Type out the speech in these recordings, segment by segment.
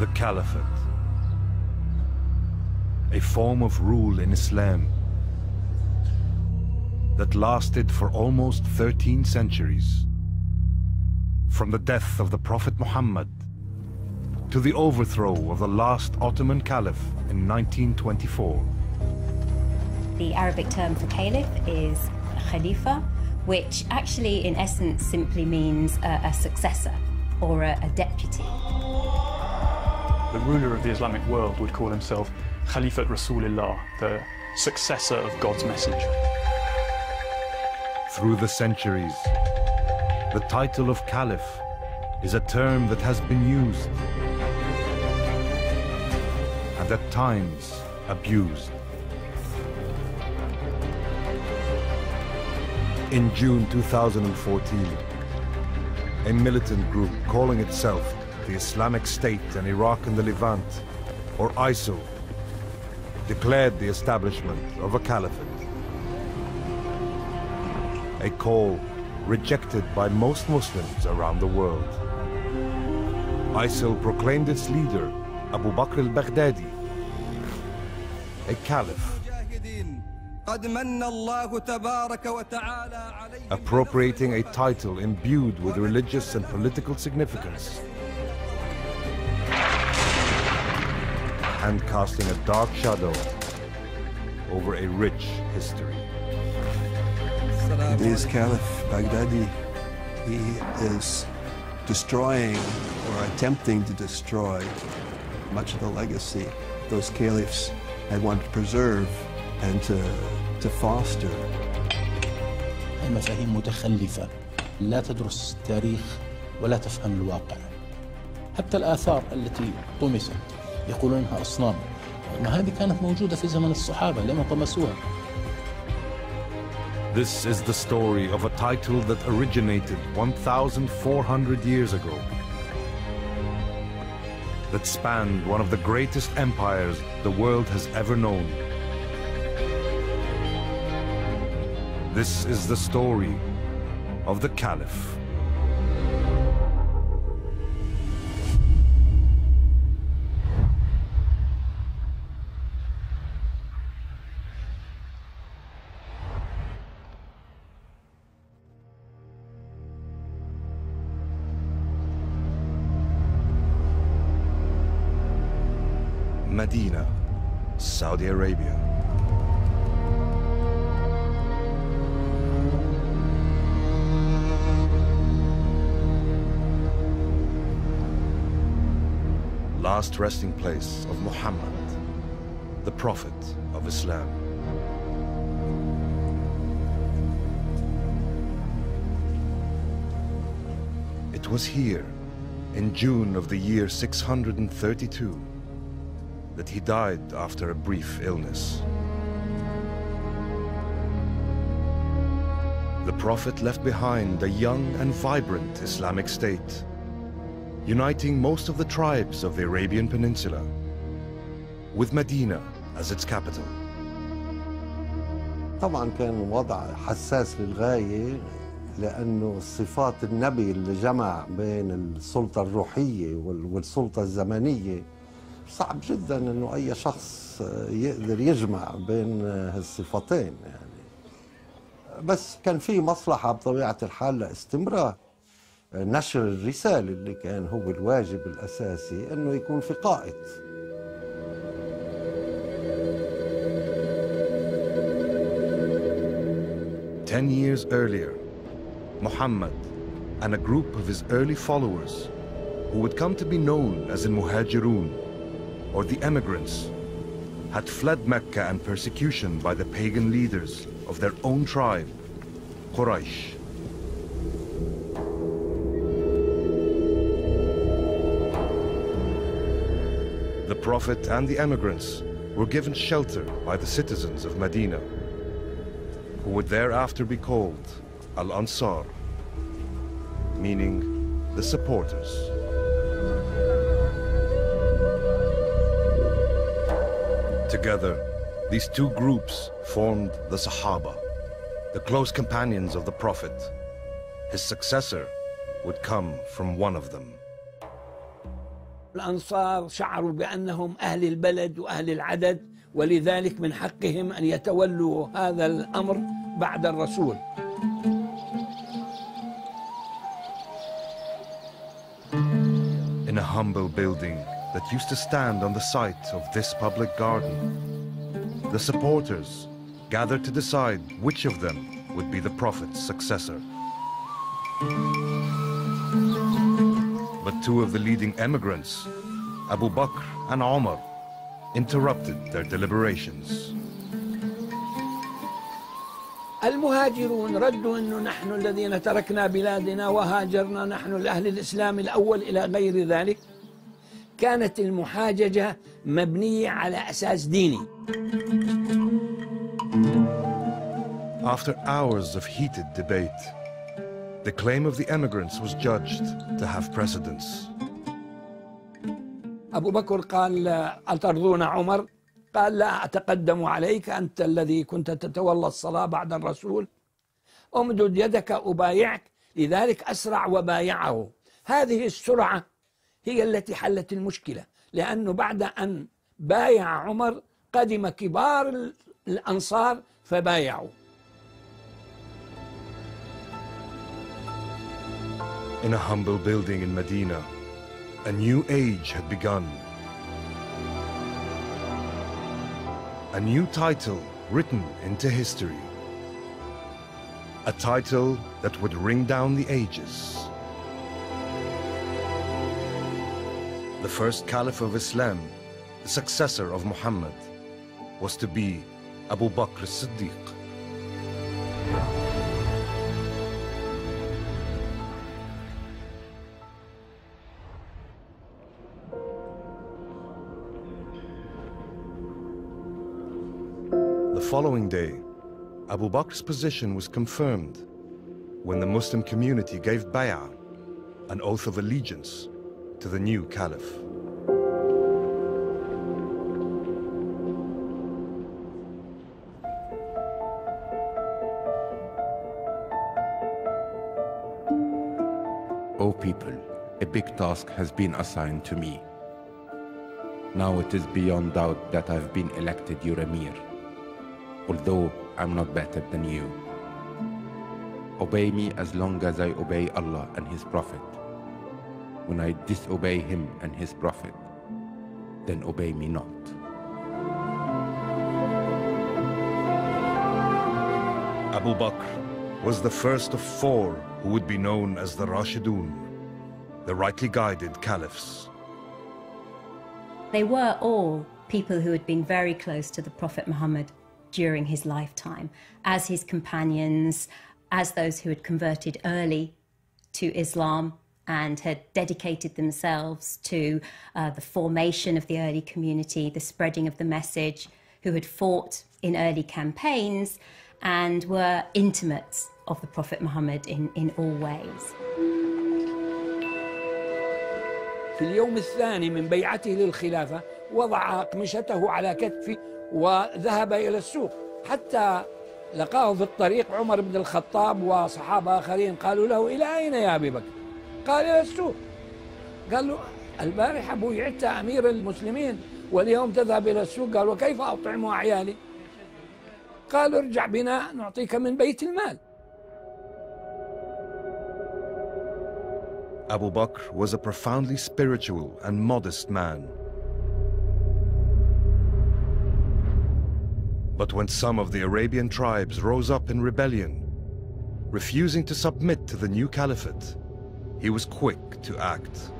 The Caliphate, a form of rule in Islam that lasted for almost 13 centuries, from the death of the Prophet Muhammad to the overthrow of the last Ottoman Caliph in 1924. The Arabic term for Caliph is Khalifa, which actually in essence simply means a successor or a deputy. The ruler of the Islamic world would call himself Khalifat Rasulillah, the successor of God's messenger. Through the centuries, the title of Caliph is a term that has been used and at times abused. In June 2014, a militant group calling itself the Islamic State in Iraq and the Levant, or ISIL, declared the establishment of a caliphate. A call rejected by most Muslims around the world. ISIL proclaimed its leader, Abu Bakr al-Baghdadi, a caliph, appropriating a title imbued with religious and political significance, and casting a dark shadow over a rich history. Today's Caliph Baghdadi, he is destroying or attempting to destroy much of the legacy those caliphs had wanted to preserve and to foster. المفاهيم متخلفة، لا تدرس التاريخ ولا تفهم الواقع. حتى الآثار التي طمست يقولون انها أصنام، ما هذه كانت موجودة في زمن الصحابة لما طمسوها. This is the story of a title that originated 1,400 years ago, that spanned one of the greatest empires the world has ever known. This is the story of the Caliph. Medina, Saudi Arabia. Last resting place of Muhammad, the Prophet of Islam. It was here, in June of the year 632, that he died after a brief illness. The Prophet left behind a young and vibrant Islamic State, uniting most of the tribes of the Arabian Peninsula, with Medina as its capital. طبعا كان وضع حساس للغاية، لأنه صفات النبي اللي جمع بين السلطة الروحية والسلطة الزمنية صعب جدا انه اي شخص يقدر يجمع بين هالصفتين يعني. بس كان في مصلحة بطبيعة الحال لاستمرار نشر الرسالة اللي كان هو الواجب الأساسي انه يكون في قائد. Ten years earlier, Muhammad and a group of his early followers, who would come to be known as al-Muhajirun, or the emigrants, had fled Mecca and persecution by the pagan leaders of their own tribe, Quraysh. The Prophet and the emigrants were given shelter by the citizens of Medina, who would thereafter be called Al-Ansar, meaning the supporters. Together, these two groups formed the Sahaba, the close companions of the Prophet. His successor would come from one of them. الأنصار شعروا بأنهم أهل البلد وأهل العدد، ولذلك من حقهم أن يتولوا هذا الأمر بعد الرسول. In a humble building that used to stand on the site of this public garden, the supporters gathered to decide which of them would be the Prophet's successor. But two of the leading emigrants, Abu Bakr and Omar, interrupted their deliberations. المهاجرون ردوا أنه نحن الذين تركنا بلادنا وهاجرنا، نحن الأهل الإسلام الأول إلى غير ذلك. كانت المحاججة مبنية على أساس ديني. After hours of heated debate, the claim of the emigrants was judged to have precedence. أبو بكر قال: أترضون عمر؟ قال: لا أتقدم عليك، أنت الذي كنت تتولى الصلاة بعد الرسول، أمدد يدك أبايعك. لذلك أسرع وبايعه. هذه السرعة هي التي حلت المشكلة، لأنه بعد أن بايع عمر قدم كبار الأنصار فبايعوا. In a humble building in Medina, a new age had begun. A new title written into history. A title that would ring down the ages. The first Caliph of Islam, the successor of Muhammad, was to be Abu Bakr as-Siddiq. The following day, Abu Bakr's position was confirmed when the Muslim community gave bay'ah, an oath of allegiance, to the new Caliph. O people, a big task has been assigned to me. Now it is beyond doubt that I've been elected your Emir, although I'm not better than you. Obey me as long as I obey Allah and His Prophet. When I disobey Him and His Prophet, then obey me not. Abu Bakr was the first of four who would be known as the Rashidun, the rightly guided caliphs. They were all people who had been very close to the Prophet Muhammad during his lifetime, as his companions, as those who had converted early to Islam and had dedicated themselves to the formation of the early community, the spreading of the message, who had fought in early campaigns and were intimates of the Prophet Muhammad in all ways. في اليوم الثاني من بيعته للخلافة وضع أقمشته على كتفه وذهب إلى السوق، حتى لقاه في الطريق عمر بن الخطاب وصحابة آخرين قالوا له: إلى أين يا أبي بكر؟ قال: إلى السوق. قال له: البارحة بويعت أمير المسلمين واليوم تذهب إلى السوق. قال: وكيف أطعم عيالي؟ قالوا: ارجع بنا نعطيك من بيت المال. Abu Bakr was a profoundly spiritual and modest man. But when some of the Arabian tribes rose up in rebellion, refusing to submit to the new caliphate, he was quick to act.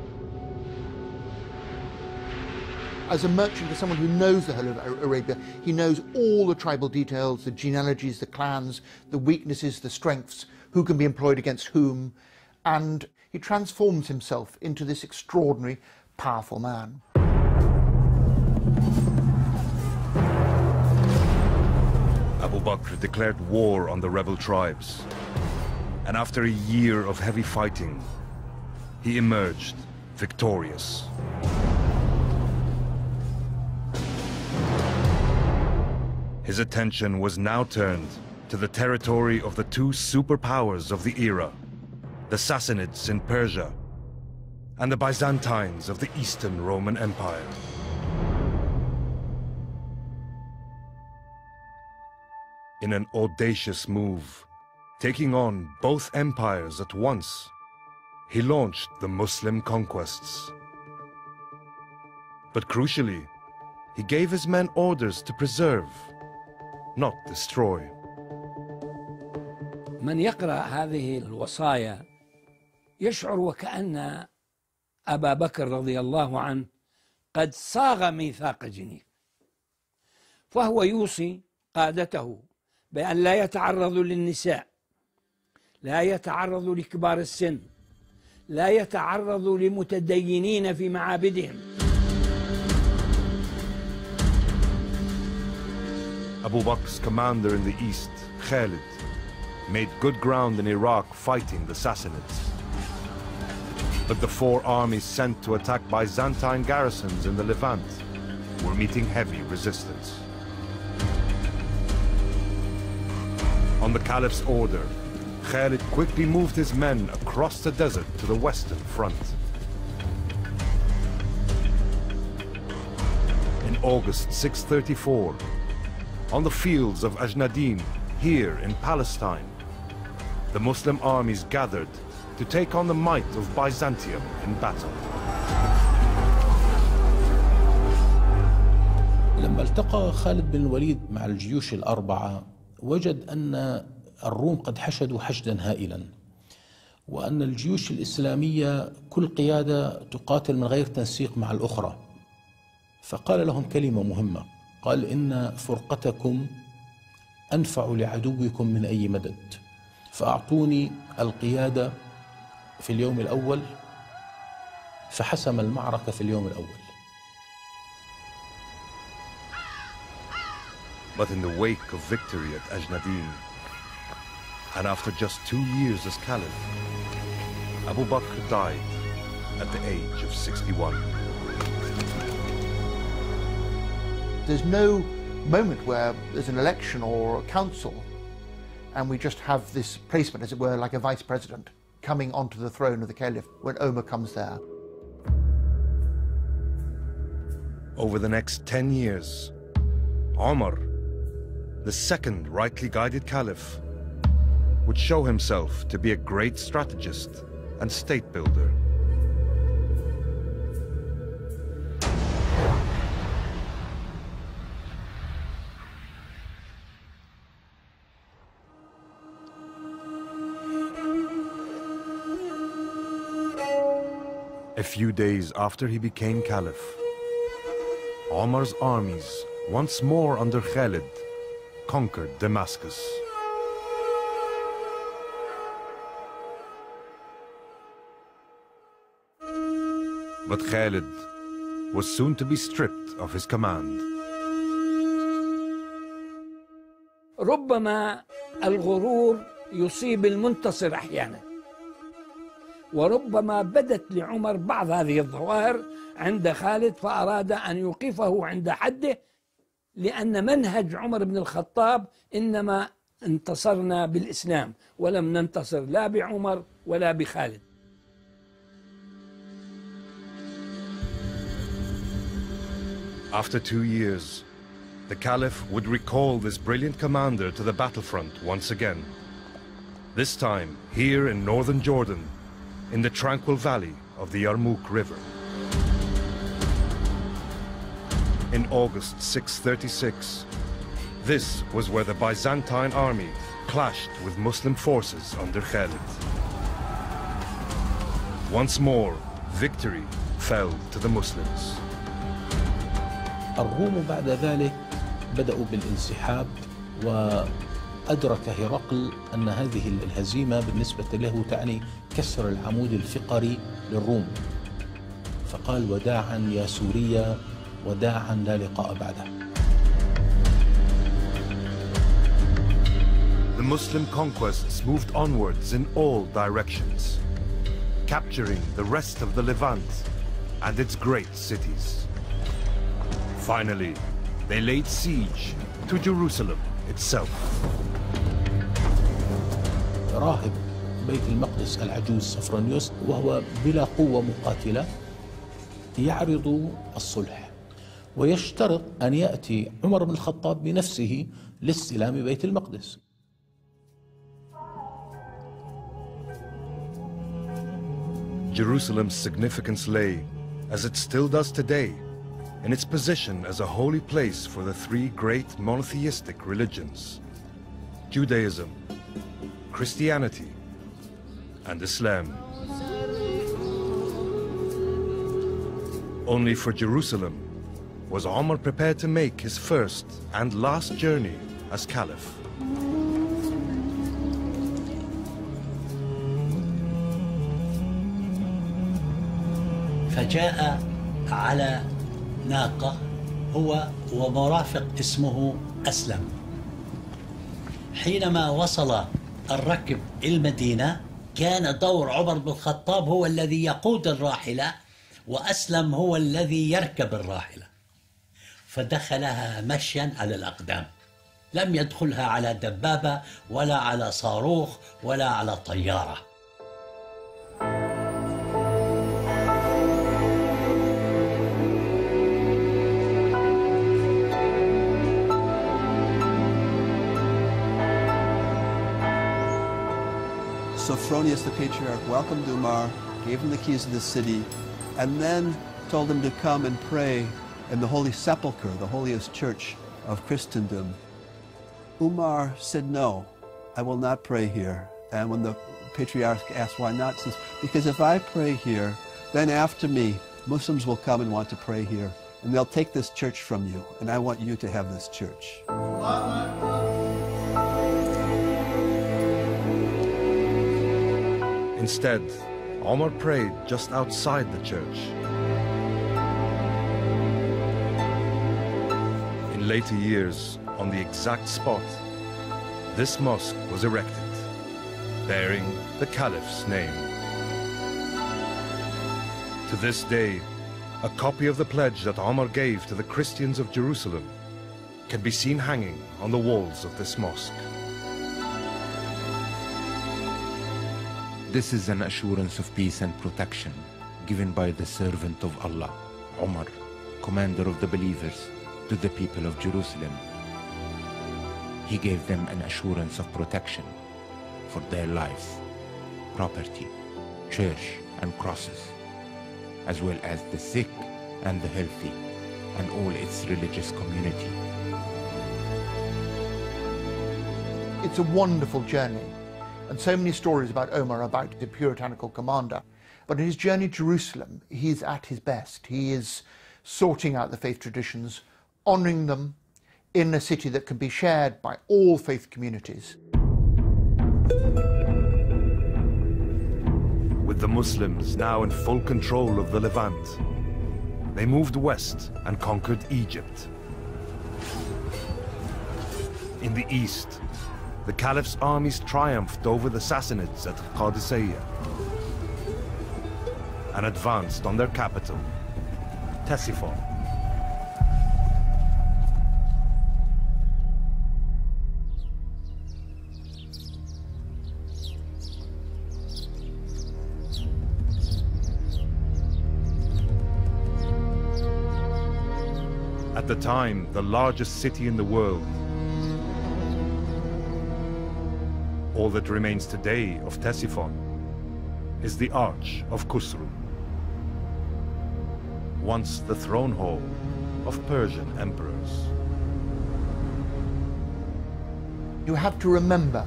As a merchant, as someone who knows the whole of Arabia, he knows all the tribal details, the genealogies, the clans, the weaknesses, the strengths, who can be employed against whom, and he transforms himself into this extraordinary, powerful man. Abu Bakr declared war on the rebel tribes, and after a year of heavy fighting, he emerged victorious. His attention was now turned to the territory of the two superpowers of the era, the Sassanids in Persia and the Byzantines of the Eastern Roman Empire. In an audacious move, taking on both empires at once, he launched the Muslim conquests. But crucially, he gave his men orders to preserve, not destroy. من يقرأ هذه الوصايا يشعر وكأن أبا بكر رضي الله عنه قد صاغ ميثاق جنيف، فهو يوصي قادته بأن لا يتعرضوا للنساء، لا يتعرضوا لكبار السن، لا يتعرضوا لمتدينين في معابدهم. Abu Bakr's commander in the east, Khalid, made good ground in Iraq fighting the Sassanids. But the four armies sent to attack Byzantine garrisons in the Levant were meeting heavy resistance. On the Caliph's order, Khalid quickly moved his men across the desert to the western front. In August 634, on the fields of Ajnadin, here in Palestine, the Muslim armies gathered to take on the might of Byzantium in battle. لما التقى خالد بن الوليد مع الجيوش الأربعة وجد أن الروم قد حشدوا حشدا هائلا، وأن الجيوش الإسلامية كل قيادة تقاتل من غير تنسيق مع الأخرى، فقال لهم كلمة مهمة، قال: إن فرقتكم أنفع لعدوكم من أي مدد، فأعطوني القيادة في اليوم الأول، فحسم المعركة في اليوم الأول. But in the wake of victory at Ajnadin, and after just 2 years as Caliph, Abu Bakr died at the age of 61. There's no moment where there's an election or a council and we just have this placement, as it were, like a vice president coming onto the throne of the Caliph when Omar comes there. Over the next 10 years, Omar, the second rightly guided Caliph, would show himself to be a great strategist and state builder. A few days after he became Caliph, Omar's armies, once more under Khalid, conquered Damascus. But Khalid was soon to be stripped of his command. ربما الغرور يصيب المنتصر أحيانا، وربما بدت لعمر بعض هذه الظواهر عند خالد فأراد أن يوقفه عند حده، لأن منهج عمر بن الخطاب إنما انتصرنا بالإسلام ولم ننتصر لا بعمر ولا بخالد. After 2 years, the Caliph would recall this brilliant commander to the battlefront once again. This time, here in northern Jordan, in the tranquil valley of the Yarmouk River. In August 636, this was where the Byzantine army clashed with Muslim forces under Khalid. Once more, victory fell to the Muslims. الروم بعد ذلك بدأوا بالانسحاب، وأدرك هرقل أن هذه الهزيمة بالنسبة له تعني كسر العمود الفقري للروم، فقال: وداعا يا سوريا، وداعا لا لقاء بعده. The Muslim conquests moved onwards in all directions, capturing the rest of the Levant and its great cities. Finally, they laid siege to Jerusalem itself. راهب بيت المقدس المقدس العجوز صفرانيوس، وهو بلا قوة مقاتلة يعرض الصلح، ويشترط أن يأتي عمر بن الخطاب بنفسه لاستلام بيت المقدس. Jerusalem's significance lay, as it still does today, in its position as a holy place for the three great monotheistic religions: Judaism, Christianity, and Islam. Only for Jerusalem was Omar prepared to make his first and last journey as Caliph. فجاء على ناقة هو ومرافق اسمه أسلم. حينما وصل الركب المدينة كان دور عمر بن الخطاب هو الذي يقود الراحلة، وأسلم هو الذي يركب الراحلة، فدخلها مشيا على الأقدام، لم يدخلها على دبابة ولا على صاروخ ولا على طيارة. Sophronius the Patriarch welcomed Umar, gave him the keys of the city, and then told him to come and pray in the Holy Sepulchre, the holiest church of Christendom. Umar said, "No, I will not pray here." And when the Patriarch asked why not, he says, "Because if I pray here, then after me, Muslims will come and want to pray here, and they'll take this church from you, and I want you to have this church." Instead, Omar prayed just outside the church. In later years, on the exact spot, this mosque was erected, bearing the Caliph's name. To this day, a copy of the pledge that Omar gave to the Christians of Jerusalem can be seen hanging on the walls of this mosque. This is an assurance of peace and protection given by the servant of Allah, Umar, commander of the believers, to the people of Jerusalem. He gave them an assurance of protection for their life, property, church, and crosses, as well as the sick and the healthy, and all its religious community. It's a wonderful journey, and so many stories about Omar, about the puritanical commander. But in his journey to Jerusalem, he's at his best. He is sorting out the faith traditions, honouring them in a city that can be shared by all faith communities. With the Muslims now in full control of the Levant, they moved west and conquered Egypt. In the east, the Caliph's armies triumphed over the Sassanids at Qadisiyah and advanced on their capital, Ctesiphon. At the time, the largest city in the world, all that remains today of Ctesiphon is the Arch of Khusru, once the throne hall of Persian emperors. You have to remember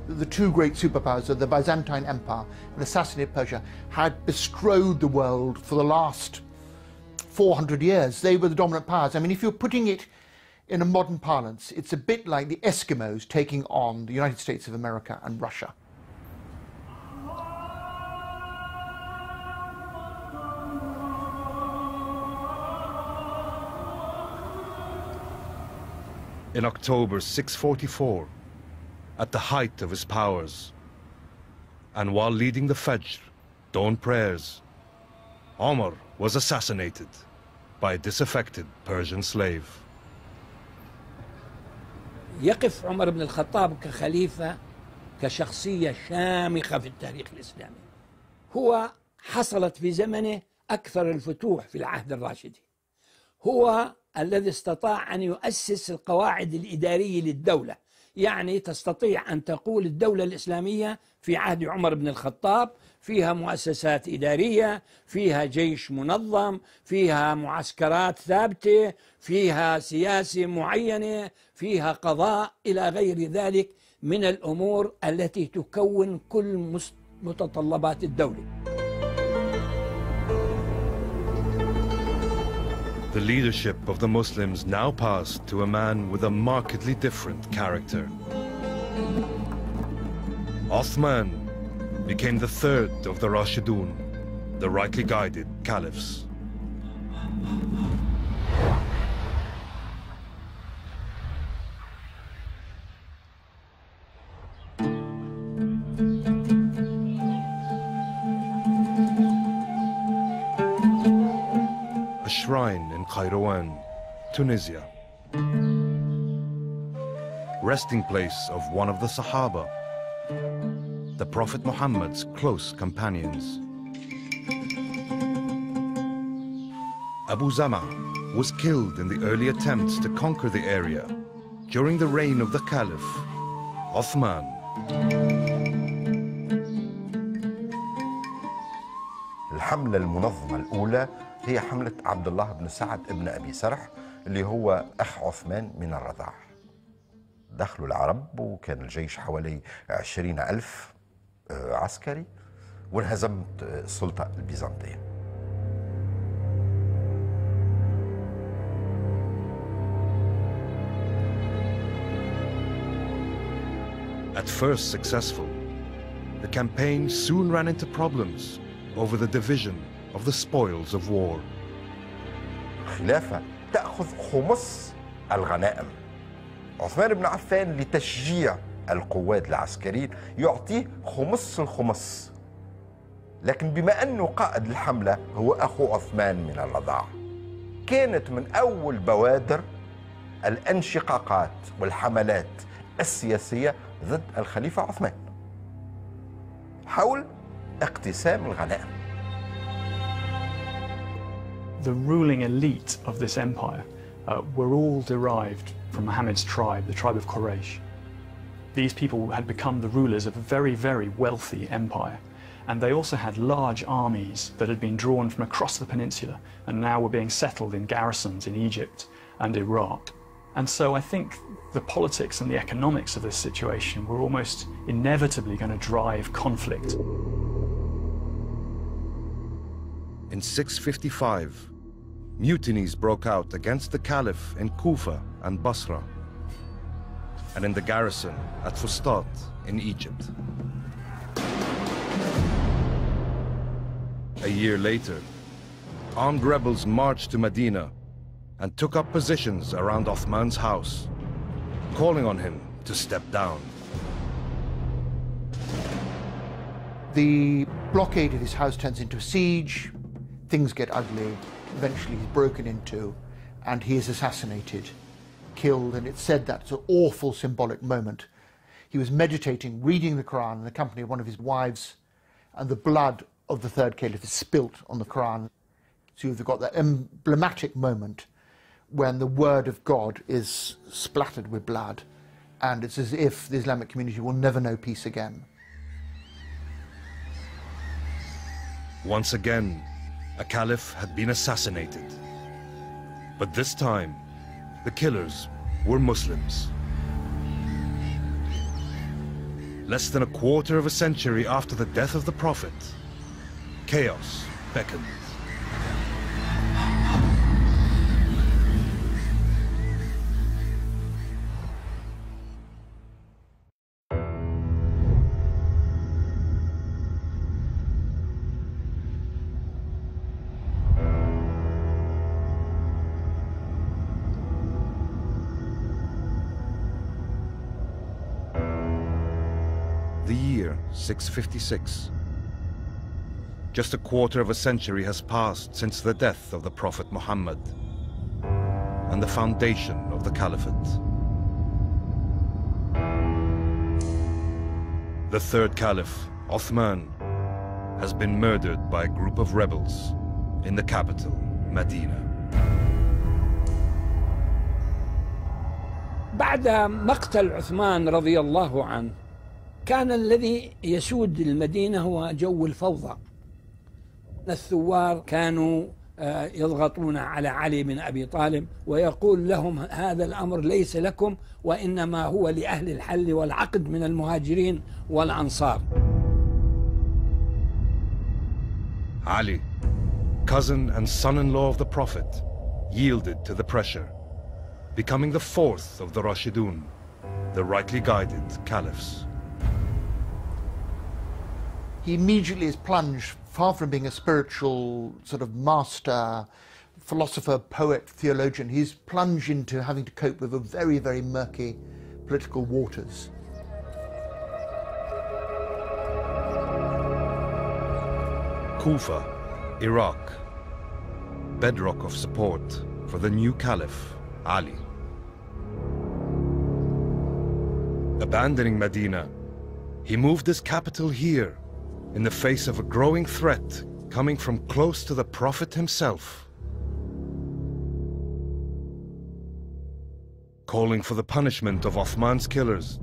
that the two great superpowers of the Byzantine Empire and the Sassanid Persia had bestrode the world for the last 400 years. They were the dominant powers. I mean, if you're putting it in a modern parlance, it's a bit like the Eskimos taking on the United States of America and Russia. In October 644, at the height of his powers, and while leading the Fajr, dawn prayers, Omar was assassinated by a disaffected Persian slave. يقف عمر بن الخطاب كخليفة كشخصية شامخة في التاريخ الإسلامي. هو حصلت في زمنه أكثر الفتوح في العهد الراشدي، هو الذي استطاع أن يؤسس القواعد الإدارية للدولة. يعني تستطيع أن تقول الدولة الإسلامية في عهد عمر بن الخطاب فيها مؤسسات إدارية، فيها جيش منظم، فيها معسكرات ثابتة، فيها سياسة معينة، فيها قضاء إلى غير ذلك من الأمور التي تكون كل متطلبات الدولة. The leadership of the Muslims now passed to a man with a markedly different character. Othman became the third of the Rashidun, the rightly guided caliphs. A shrine in Kairouan, Tunisia. Resting place of one of the Sahaba, the Prophet Muhammad's close companions. Abu Zama was killed in the early attempts to conquer the area during the reign of the Caliph, Othman. الحملة المنظمة الأولى هي حملة عبد الله بن سعد بن أبي سرح اللي هو أخ عثمان من الرضاع. دخلوا العرب وكان الجيش حوالي 20,000 عسكري وانهزمت السلطة البيزنطية. At first successful, the campaign soon ran into problems over the division of the spoils of war. الخلافة تأخذ خمس الغنائم. عثمان بن عفان لتشجيع القوات العسكرية يعطيه خمس الخمس، لكن بما أنه قائد الحملة هو أخو عثمان من الرضاعة، كانت من أول بوادر الانشقاقات والحملات السياسية ضد الخليفة عثمان حول اقتسام الغنائم. The ruling elite of this empire were all derived from Muhammad's tribe, the tribe of Quraysh. These people had become the rulers of a very, very wealthy empire, and they also had large armies that had been drawn from across the peninsula and now were being settled in garrisons in Egypt and Iraq. And so I think the politics and the economics of this situation were almost inevitably going to drive conflict. In 655, mutinies broke out against the Caliph in Kufa and Basra, and in the garrison at Fustat in Egypt. A year later, armed rebels marched to Medina and took up positions around Othman's house, calling on him to step down. The blockade of his house turns into a siege, things get ugly, eventually he's broken into and he is assassinated, killed, and it's said that's an awful symbolic moment. He was meditating, reading the Quran in the company of one of his wives, and the blood of the third caliph is spilt on the Quran. So you've got that emblematic moment when the word of God is splattered with blood, and it's as if the Islamic community will never know peace again. Once again, a caliph had been assassinated. But this time, the killers were Muslims. Less than a quarter of a century after the death of the Prophet, chaos beckoned. The year 656. Just a quarter of a century has passed since the death of the Prophet Muhammad and the foundation of the Caliphate. The third Caliph, Othman, has been murdered by a group of rebels in the capital, Medina. بعد مقتل عثمان رضي الله عنه كان الذي يسود المدينة هو جو الفوضى. الثوار كانوا يضغطون على علي بن أبي طالب ويقول لهم هذا الأمر ليس لكم وإنما هو لأهل الحل والعقد من المهاجرين والأنصار. Ali, cousin and son-in-law of the Prophet, yielded to the pressure, becoming the fourth of the Rashidun, the rightly guided caliphs. He immediately is plunged, far from being a spiritual sort of master, philosopher, poet, theologian, he's plunged into having to cope with a very, very murky political waters. Kufa, Iraq, bedrock of support for the new Caliph, Ali. Abandoning Medina, he moved his capital here in the face of a growing threat coming from close to the Prophet himself, calling for the punishment of Uthman's killers,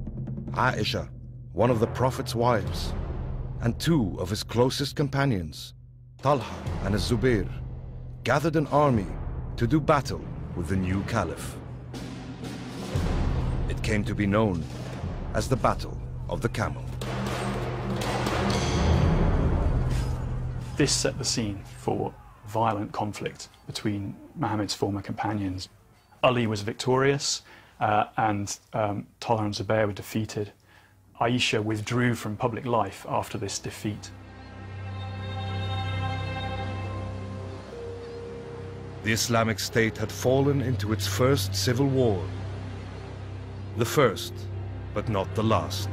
Aisha, one of the Prophet's wives, and two of his closest companions, Talha and Zubair, gathered an army to do battle with the new Caliph. It came to be known as the Battle of the Camel. This set the scene for violent conflict between Muhammad's former companions. Ali was victorious and Talha and Zubair were defeated. Aisha withdrew from public life after this defeat. The Islamic State had fallen into its first civil war. The first, but not the last.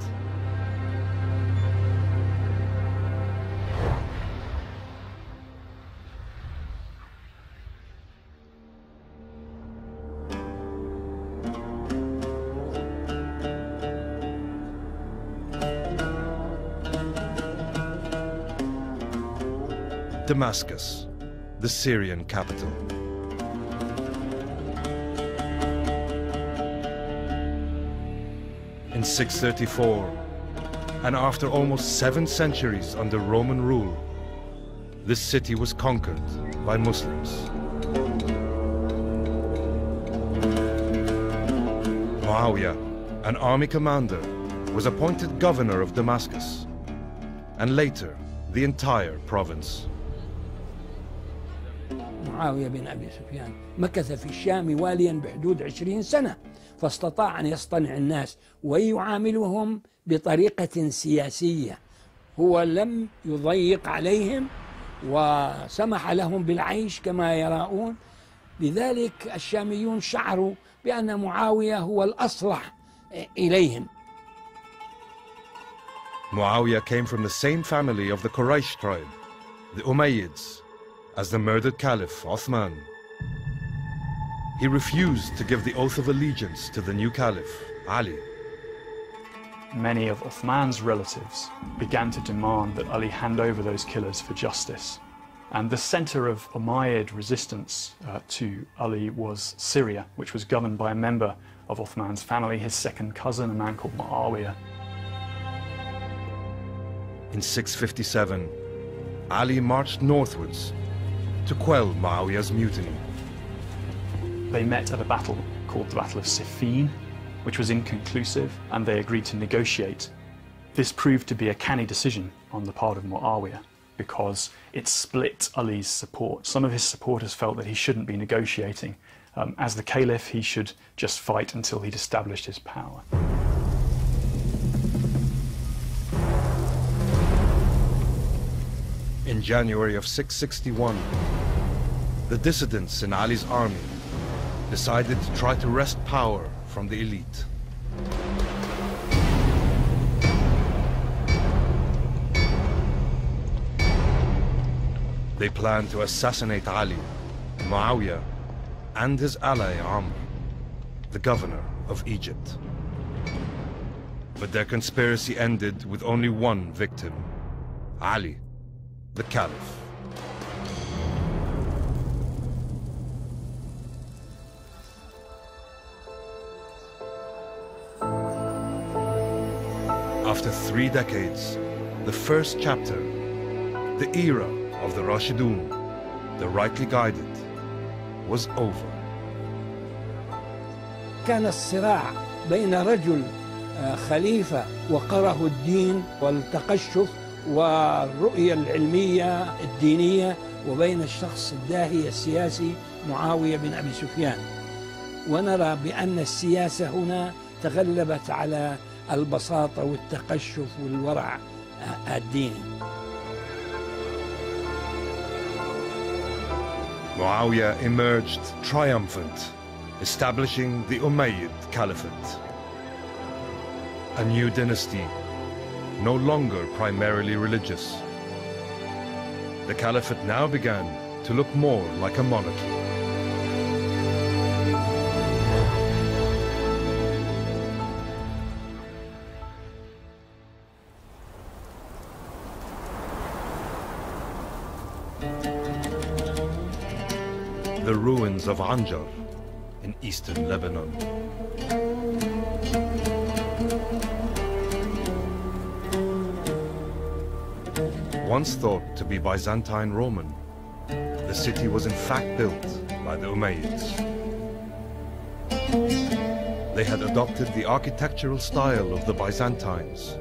Damascus, the Syrian capital. In 634, and after almost 7 centuries under Roman rule, this city was conquered by Muslims. Muawiyah, an army commander, was appointed governor of Damascus, and later the entire province. معاوية بن أبي سفيان مكث في الشام واليا بحدود 20 سنة فاستطاع أن يصطنع الناس ويعاملهم بطريقة سياسية. هو لم يضيق عليهم وسمح لهم بالعيش كما يراؤون. لذلك الشاميون شعروا بأن معاوية هو الأصلح إليهم. Muawiyah came from the same family of the Quraysh tribe, the Umayyads, as the murdered Caliph Othman. He refused to give the oath of allegiance to the new Caliph, Ali. Many of Othman's relatives began to demand that Ali hand over those killers for justice. And the center of Umayyad resistance to Ali was Syria, which was governed by a member of Othman's family, his second cousin, a man called Muawiyah. In 657, Ali marched northwards to quell Muawiyah's mutiny. They met at a battle called the Battle of Siffin, which was inconclusive, and they agreed to negotiate. This proved to be a canny decision on the part of Muawiyah because it split Ali's support. Some of his supporters felt that he shouldn't be negotiating. As the Caliph, he should just fight until he'd established his power. In January of 661, the dissidents in Ali's army decided to try to wrest power from the elite. They planned to assassinate Ali, Muawiyah, and his ally Amr, the governor of Egypt. But their conspiracy ended with only one victim, Ali, the Caliph. After 3 decades, the first chapter, the era of the Rashidun, the rightly guided, was over. كان الصراع بين رجل خليفة وقره الدين والتقشف والرؤية العلمية الدينية، وبين الشخص الداهية السياسي معاوية بن أبي سفيان. ونرى بأن السياسة هنا تغلبت على البساطة والتقشف والورع الديني. Muawiyah emerged triumphant, establishing the Umayyad Caliphate. A new dynasty, no longer primarily religious. The Caliphate now began to look more like a monarchy. The ruins of Anjar in eastern Lebanon. Once thought to be Byzantine Roman, the city was in fact built by the Umayyads. They had adopted the architectural style of the Byzantines,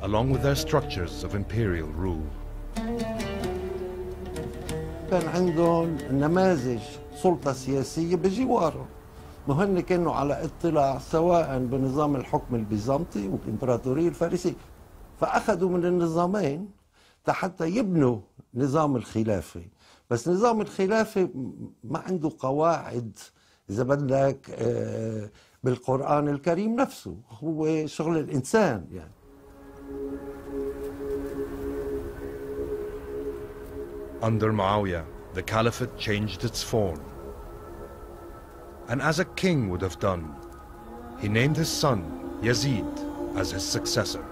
along with their structures of imperial rule. كان عندهم نماذج سلطة سياسية بجواره، وهن كانوا على اطلاع سواء بنظام الحكم البيزنطي والإمبراطورية الفارسية، فأخذوا من النظامين حتى يبنوا نظام الخلافة. بس نظام الخلافة ما عنده قواعد إذا بدك بالقرآن الكريم نفسه، هو شغل الإنسان يعني. Under Muawiyah, the Caliphate changed its form. And as a king would have done, he named his son Yazid as his successor.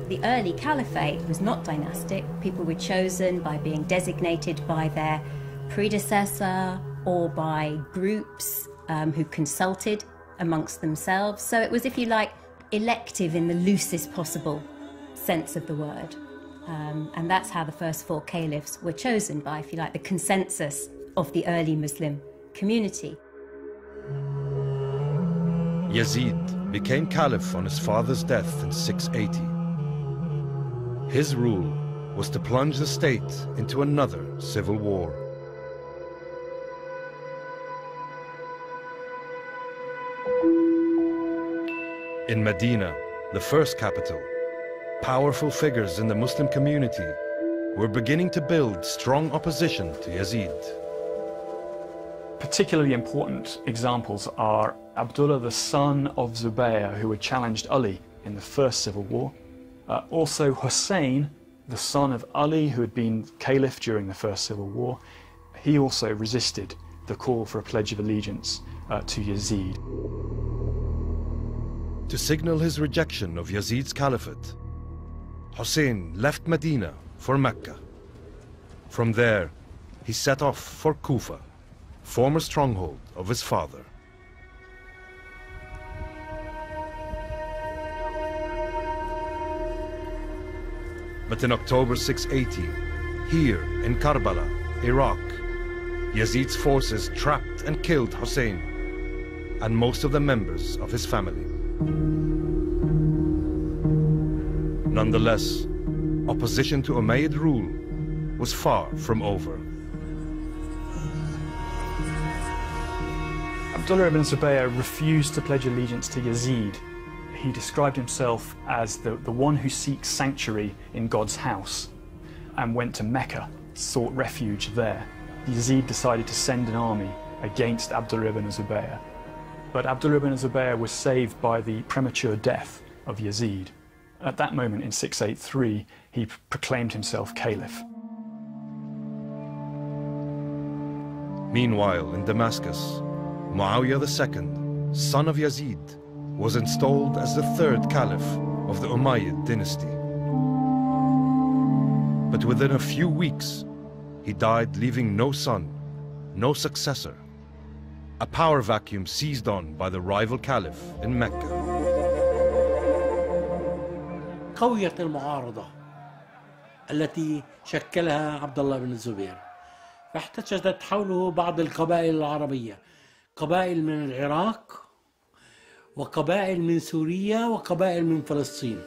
The early caliphate was not dynastic. People were chosen by being designated by their predecessor or by groups who consulted amongst themselves. So it was, if you like, elective in the loosest possible sense of the word. And that's how the first 4 caliphs were chosen by, if you like, the consensus of the early Muslim community. Yazid became caliph on his father's death in 680. His rule was to plunge the state into another civil war. In Medina, the first capital, powerful figures in the Muslim community were beginning to build strong opposition to Yazid. Particularly important examples are Abdullah, the son of Zubayr, who had challenged Ali in the first civil war. Also Hussein, the son of Ali, who had been caliph during the first civil war. He also resisted the call for a pledge of allegiance to Yazid. To signal his rejection of Yazid's caliphate, Hussein left Medina for Mecca. From there, he set off for Kufa, former stronghold of his father. But in October 680, here in Karbala, Iraq, Yazid's forces trapped and killed Hussein and most of the members of his family. Nonetheless, opposition to Umayyad rule was far from over. Abdullah ibn Zubayr refused to pledge allegiance to Yazid. He described himself as the one who seeks sanctuary in God's house, and went to Mecca, sought refuge there. Yazid decided to send an army against Abdullah ibn Zubayr. But Abdullah ibn Zubayr was saved by the premature death of Yazid. At that moment in 683, he proclaimed himself Caliph. Meanwhile, in Damascus, Muawiyah II son of Yazid, was installed as the third Caliph of the Umayyad dynasty. But within a few weeks, he died leaving no son, no successor. A power vacuum seized on by the rival Caliph in Mecca. قوية المعارضة التي شكلها عبد الله بن الزبير، فاحتشدت حوله بعض القبائل العربية، قبائل من العراق وقبائل من سوريا وقبائل من فلسطين.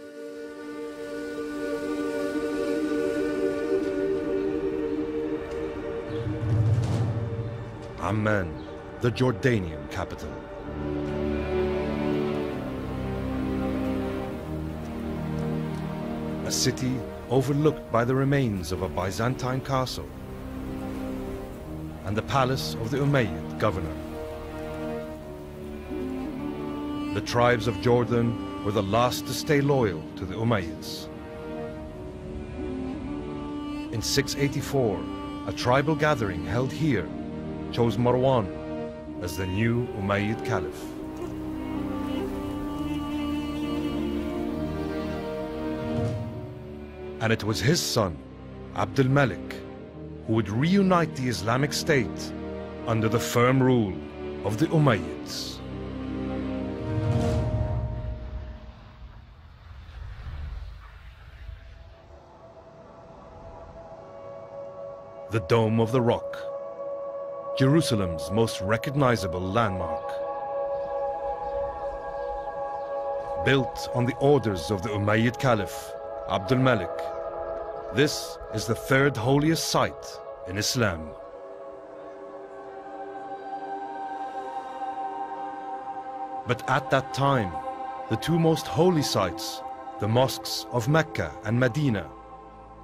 Amman, the Jordanian capital. A city overlooked by the remains of a Byzantine castle and the palace of the Umayyad governor. The tribes of Jordan were the last to stay loyal to the Umayyads. In 684, a tribal gathering held here chose Marwan as the new Umayyad Caliph. And it was his son, Abd al-Malik, who would reunite the Islamic State under the firm rule of the Umayyads. The Dome of the Rock, Jerusalem's most recognizable landmark. Built on the orders of the Umayyad Caliph, Abd al-Malik, this is the third holiest site in Islam. But at that time, the two most holy sites, the mosques of Mecca and Medina,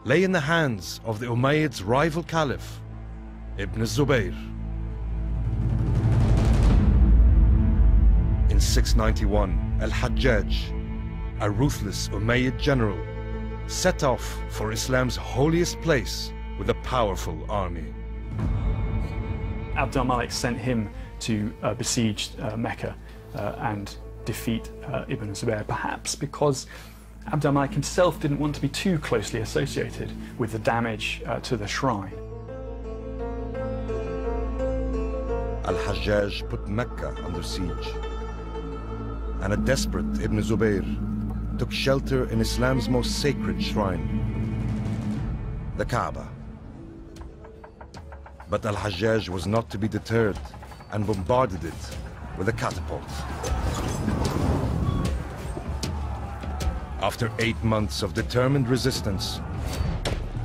lay in the hands of the Umayyads' rival Caliph, Ibn Zubayr. In 691, al-Hajjaj, a ruthless Umayyad general, set off for Islam's holiest place with a powerful army. Abd al-Malik sent him to besiege Mecca and defeat Ibn Zubayr, perhaps because Abd al-Malik himself didn't want to be too closely associated with the damage to the shrine. Al-Hajjaj put Mecca under siege, and a desperate Ibn Zubayr took shelter in Islam's most sacred shrine, the Kaaba. But Al-Hajjaj was not to be deterred and bombarded it with a catapult. After 8 months of determined resistance,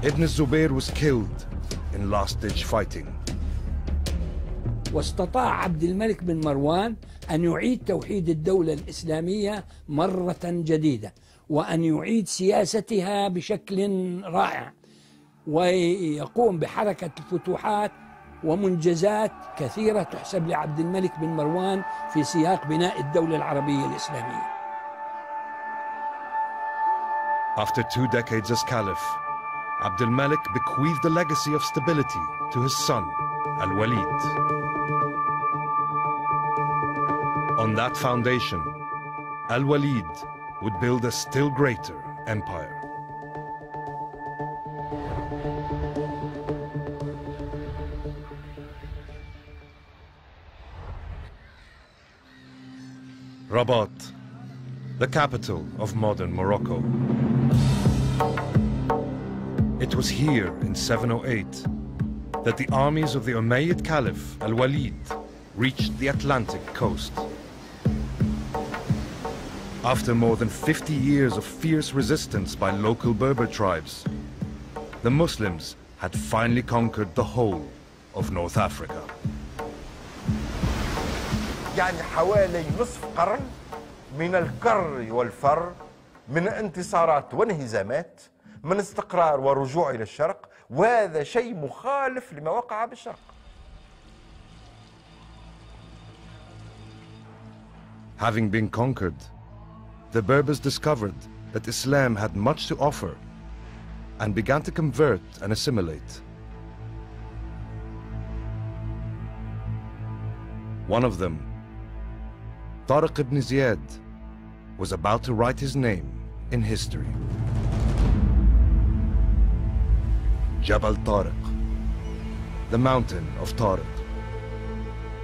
Ibn Zubayr was killed in last-ditch fighting. واستطاع عبد الملك بن مروان أن يعيد توحيد الدولة الإسلامية مرة جديدة وأن يعيد سياستها بشكل رائع ويقوم بحركة فتوحات ومنجزات كثيرة تحسب لعبد الملك بن مروان في سياق بناء الدولة العربية الإسلامية. After 2 decades as Caliph, Abd al-Malik bequeathed a legacy of stability to his son, al-Walid. On that foundation, al-Walid would build a still greater empire. Rabat, the capital of modern Morocco. It was here in 708 that the armies of the Umayyad Caliph al-Walid reached the Atlantic coast. After more than 50 years of fierce resistance by local Berber tribes, the Muslims had finally conquered the whole of North Africa. يعني حوالي نصف قرن من الكر والفر، من انتصارات وانهزامات، من استقرار ورجوع إلى الشرق، وهذا شيء مخالف لما وقع بالشرق. Having been conquered, the Berbers discovered that Islam had much to offer and began to convert and assimilate. One of them Tariq ibn Ziyad was about to write his name in history. Jabal Tariq, the mountain of Tariq.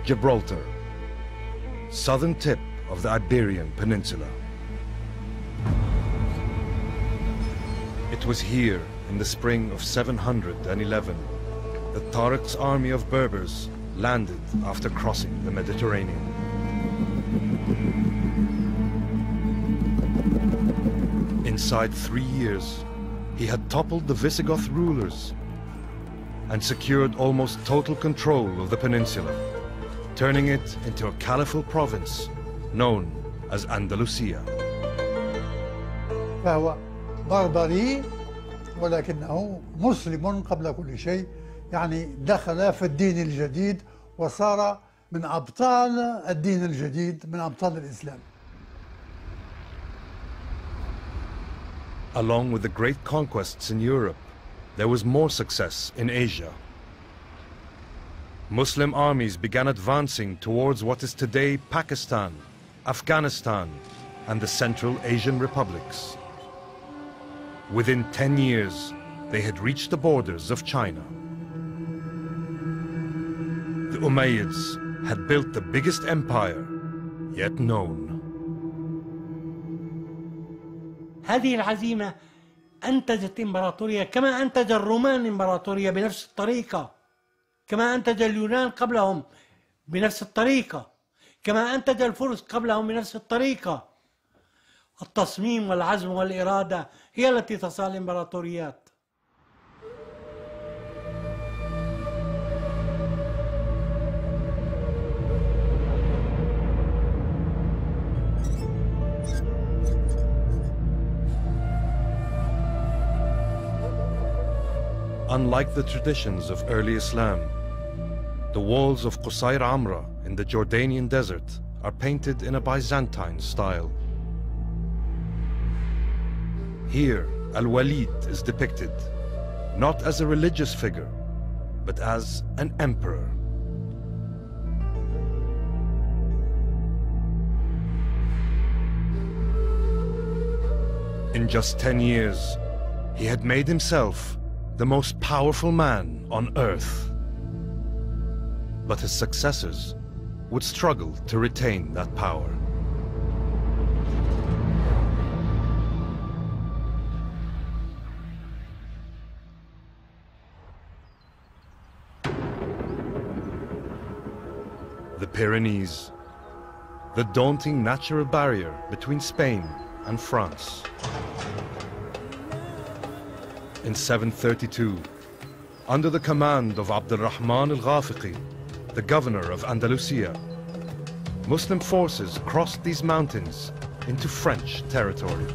Gibraltar, southern tip of the Iberian Peninsula. It was here in the spring of 711 that Tariq's army of Berbers landed after crossing the Mediterranean. Inside 3 years, he had toppled the Visigoth rulers and secured almost total control of the peninsula, turning it into a caliphal province known as Andalusia. فهو بربري ولكنه مسلم قبل كل شيء، يعني دخل في الدين الجديد وصار من أبطال الدين الجديد، من أبطال الإسلام. Along with the great conquests in Europe, there was more success in Asia. Muslim armies began advancing towards what is today Pakistan, Afghanistan, and the Central Asian republics. Within 10 years, they had reached the borders of China. The Umayyads had built the biggest empire yet known. هذه العزيمة أنتجت إمبراطورية كما أنتج الرومان إمبراطورية بنفس الطريقة، كما أنتج اليونان قبلهم بنفس الطريقة، كما أنتج الفرس قبلهم بنفس الطريقة. التصميم والعزم والإرادة هي التي تصنع الإمبراطوريات. Unlike the traditions of early Islam, the walls of Qusayr Amra in the Jordanian desert are painted in a Byzantine style. Here, Al-Walid is depicted not as a religious figure, but as an emperor. In just 10 years, he had made himself the most powerful man on earth. But his successors would struggle to retain that power. The Pyrenees, the daunting natural barrier between Spain and France. In 732, under the command of Abd al-Rahman al-Ghafiqi, the governor of Andalusia, Muslim forces crossed these mountains into French territory.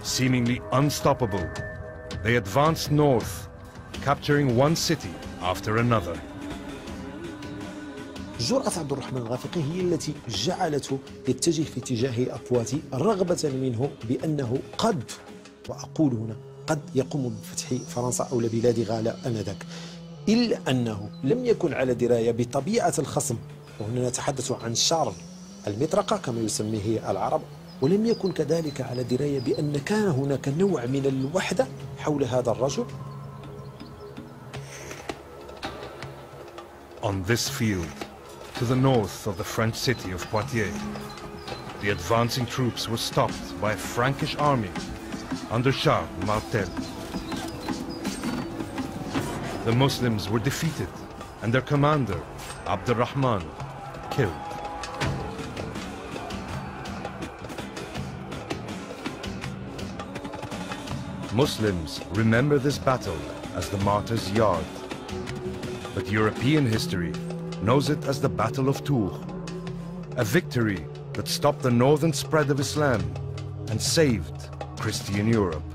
Seemingly unstoppable, they advanced north, capturing one city after another. جرأة عبد الرحمن الغافقي هي التي جعلته يتجه في اتجاه أبواتي رغبة منه بأنه قد، وأقول هنا قد، يقوم بفتح فرنسا أو بلاد غالا آنذاك، إلا أنه لم يكن على دراية بطبيعة الخصم، وهنا نتحدث عن شر المطرقة كما يسميه العرب، ولم يكن كذلك على دراية بأن كان هناك نوع من الوحدة حول هذا الرجل. On this field, to the north of the French city of Poitiers, the advancing troops were stopped by a Frankish army under Charles Martel. The Muslims were defeated and their commander, Abd al-Rahman, killed. Muslims remember this battle as the Martyrs' Yard, but European history knows it as the Battle of Tours, a victory that stopped the northern spread of Islam and saved Christian Europe.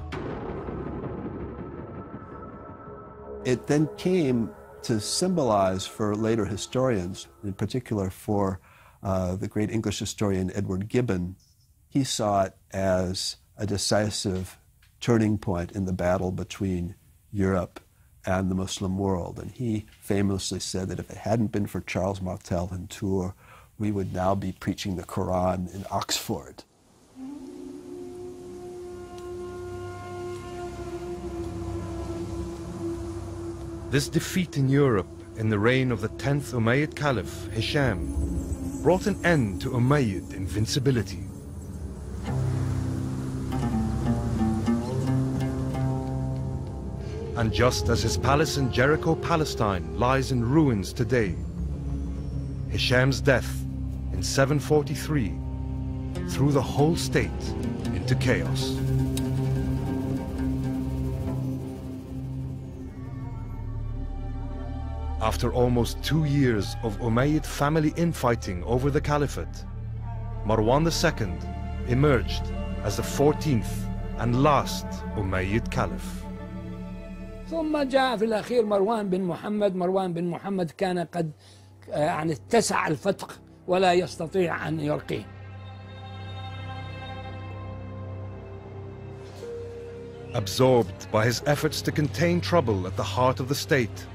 It then came to symbolize for later historians, in particular for the great English historian Edward Gibbon. He saw it as a decisive turning point in the battle between Europe and the Muslim world. And he famously said that if it hadn't been for Charles Martel and Tours, we would now be preaching the Quran in Oxford. This defeat in Europe in the reign of the 10th Umayyad Caliph, Hisham, brought an end to Umayyad invincibility. And just as his palace in Jericho, Palestine lies in ruins today, Hisham's death in 743 threw the whole state into chaos. After almost 2 years of Umayyad family infighting over the caliphate, Marwan II emerged as the 14th and last Umayyad Caliph. ثم جاء في الأخير مروان بن محمد كان قد يعني اتسع الفتق ولا يستطيع أن يرقيه. Absorbed by his efforts to contain trouble at the heart of the state,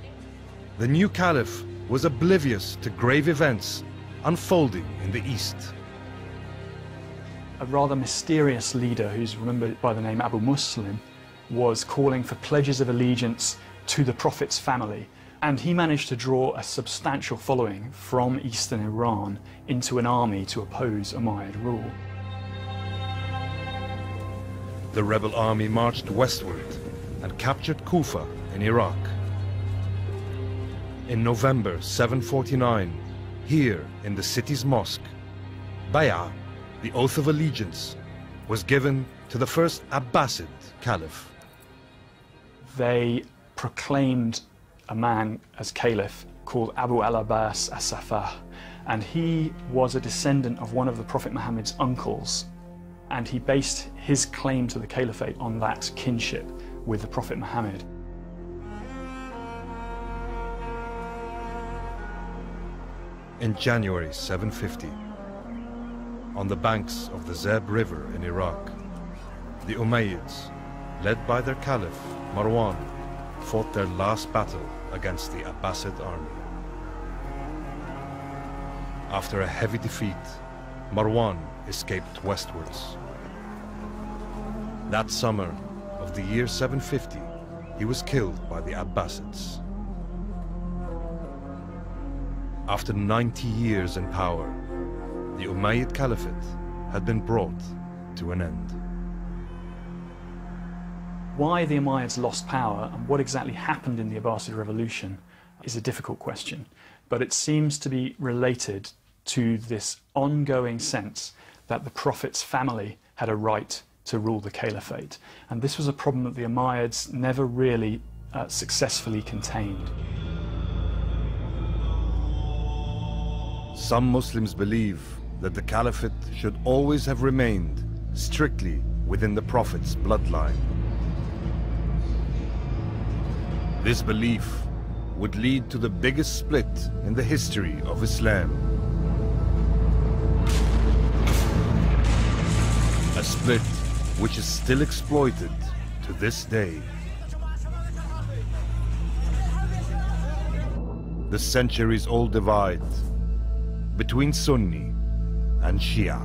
the new caliph was oblivious to grave events unfolding in the east. A rather mysterious leader who's remembered by the name Abu Muslim was calling for pledges of allegiance to the Prophet's family, and he managed to draw a substantial following from eastern Iran into an army to oppose Umayyad rule. The rebel army marched westward and captured Kufa in Iraq. In November 749, here in the city's mosque, Bay'ah, the oath of allegiance, was given to the first Abbasid Caliph. They proclaimed a man as Caliph called Abu al-Abbas as-Safah, and he was a descendant of one of the Prophet Muhammad's uncles, and he based his claim to the Caliphate on that kinship with the Prophet Muhammad. In January 750, on the banks of the Zeb River in Iraq, the Umayyads, led by their Caliph, Marwan, fought their last battle against the Abbasid army. After a heavy defeat, Marwan escaped westwards. That summer of the year 750, he was killed by the Abbasids. After 90 years in power, the Umayyad Caliphate had been brought to an end. Why the Umayyads lost power and what exactly happened in the Abbasid revolution is a difficult question, but it seems to be related to this ongoing sense that the Prophet's family had a right to rule the Caliphate. And this was a problem that the Umayyads never really successfully contained. Some Muslims believe that the Caliphate should always have remained strictly within the Prophet's bloodline. This belief would lead to the biggest split in the history of Islam. A split which is still exploited to this day. The centuries-old divide between Sunni and Shia.